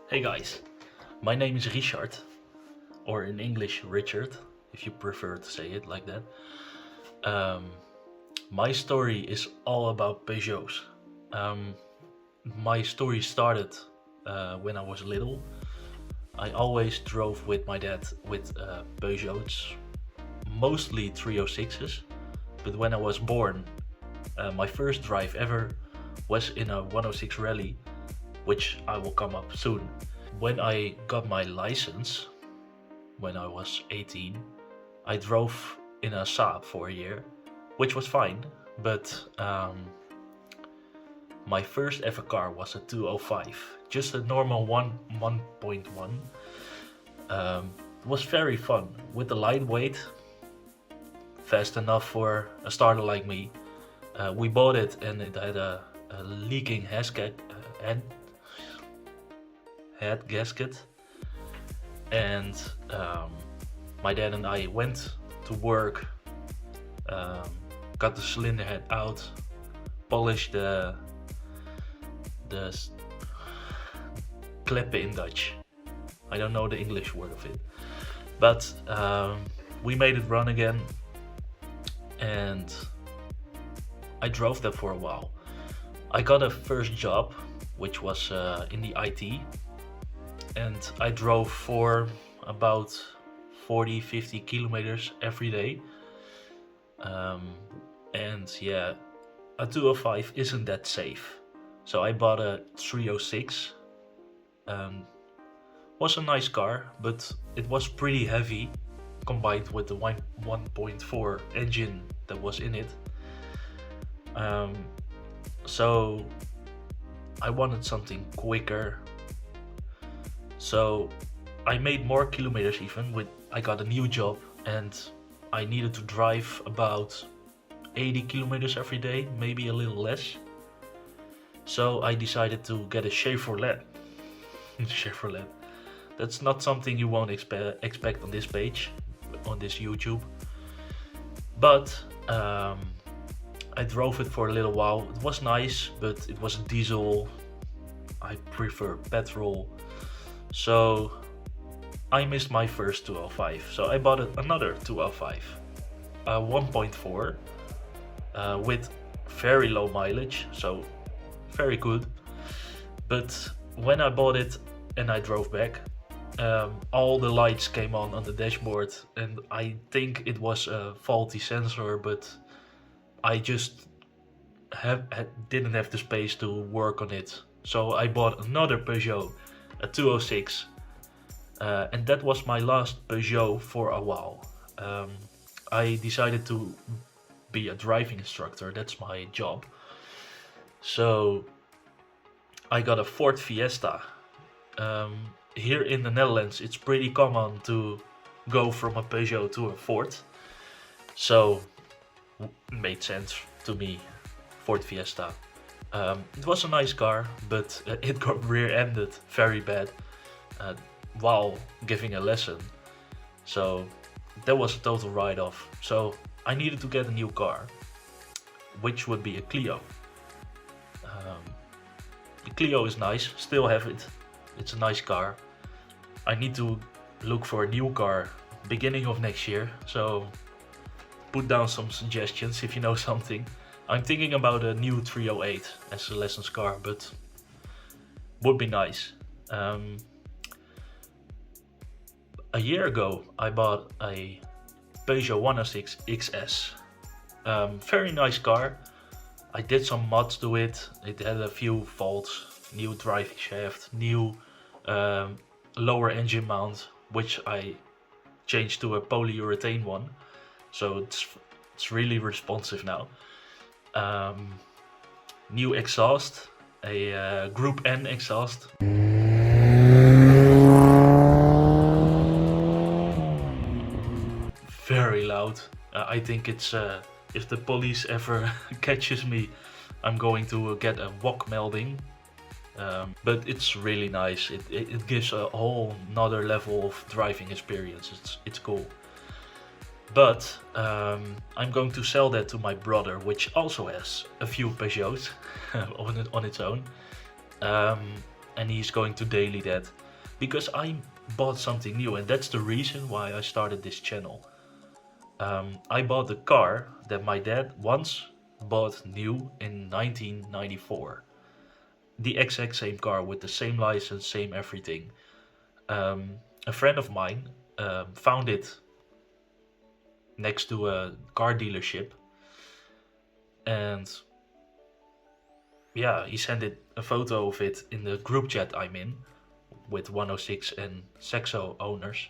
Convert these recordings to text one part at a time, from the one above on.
Hey guys, my name is Richard, or in English Richard, if you prefer to say it like that. Um, my story is all about Peugeots. Um, my story started when I was little. I always drove with my dad with Peugeots, mostly 306s. But when I was born, my first drive ever was in a 106 Rally, which I will come up soon. When I got my license, when I was 18, I drove in a Saab for a year, which was fine, but my first ever car was a 205, just a normal 1.1. It was very fun, with the lightweight, fast enough for a starter like me. We bought it and it had a leaking head gasket, and my dad and I went to work, got the cylinder head out, polished the kleppen in Dutch. I don't know the English word of it, but we made it run again, and I drove that for a while. I got a first job, which was in the IT, and I drove for about 40-50 kilometers every day. And yeah, a 205 isn't that safe. So I bought a 306. Was a nice car, but it was pretty heavy combined with the 1.4 engine that was in it. So I wanted something quicker. So I made more kilometers even with I got a new job, and I needed to drive about 80 kilometers every day, maybe a little less. So I decided to get a Chevrolet. Chevrolet. That's not something you won't expect on this page, on this YouTube. But I drove it for a little while. It was nice, but it was a diesel. I prefer petrol. So I missed my first 205. So I bought another 205, 1.4, with very low mileage, so very good. But when I bought it and I drove back, all the lights came on the dashboard, and I think it was a faulty sensor, but I just didn't have the space to work on it. So I bought another Peugeot, a 206, and that was my last Peugeot for a while. I decided to be a driving instructor, that's my job. So I got a Ford Fiesta. Here in the Netherlands it's pretty common to go from a Peugeot to a Ford. So made sense to me, Ford Fiesta. It was a nice car, but it got rear-ended very bad while giving a lesson. So that was a total write-off. So I needed to get a new car, which would be a Clio. The Clio is nice, still have it. It's a nice car. I need to look for a new car beginning of next year. So put down some suggestions if you know something. I'm thinking about a new 308 as a lessons car, but would be nice. A year ago I bought a Peugeot 106 XS. Very nice car. I did some mods to it. It had a few faults, new driving shaft, new lower engine mount, which I changed to a polyurethane one. So it's really responsive now. New exhaust, a Group N exhaust. Very loud. I think it's if the police ever catches me, I'm going to get a WOC melding. But it's really nice. It gives a whole nother level of driving experience. It's cool. But I'm going to sell that to my brother, which also has a few Peugeots on its own. and he's going to daily that because I bought something new, and that's the reason why I started this channel. I bought a car that my dad once bought new in 1994. The exact same car with the same license, same everything. A friend of mine found it next to a car dealership, and yeah, he sent it a photo of it in the group chat I'm in with 106 and Saxo owners.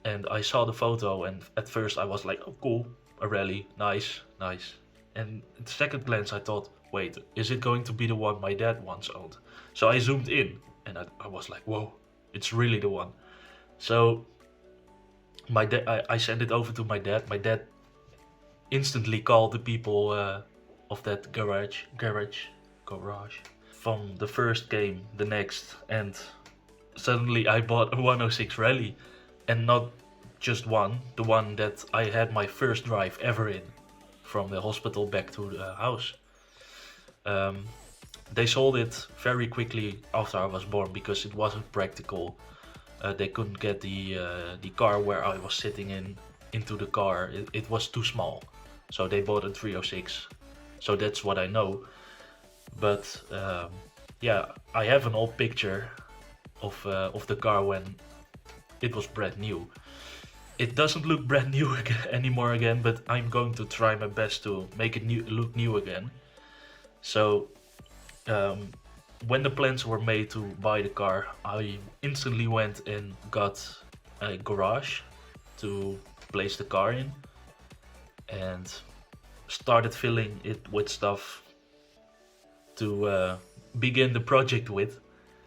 And I saw the photo, and at first I was like, oh cool, a rally, nice, nice. And at second glance I thought, wait, is it going to be the one my dad once owned? So I zoomed in, and I was like, whoa, it's really the one. So I sent it over to my dad. My dad instantly called the people of that garage from the first game, the next, and suddenly I bought a 106 Rally, and not just one, the one that I had my first drive ever in, from the hospital back to the house. They sold it very quickly after I was born because it wasn't practical. They couldn't get the car where I was sitting into the car. It was too small, so they bought a 306. So that's what I know. But yeah, I have an old picture of the car when it was brand new. It doesn't look brand new anymore again, but I'm going to try my best to make it look new again. So when the plans were made to buy the car, I instantly went and got a garage to place the car in and started filling it with stuff to begin the project with.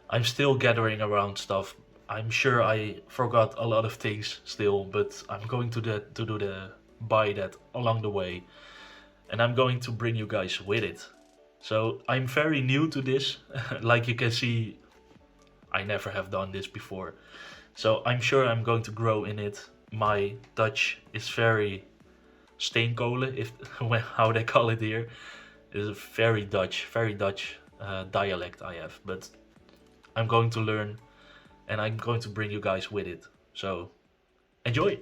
I'm still gathering around stuff. I'm sure I forgot a lot of things still, but I'm going to buy that along the way, and I'm going to bring you guys with it. So I'm very new to this. Like you can see, I never have done this before. So I'm sure I'm going to grow in it. My Dutch is very steenkolen, if how they call it here. It's a very Dutch dialect I have, but I'm going to learn, and I'm going to bring you guys with it. So enjoy!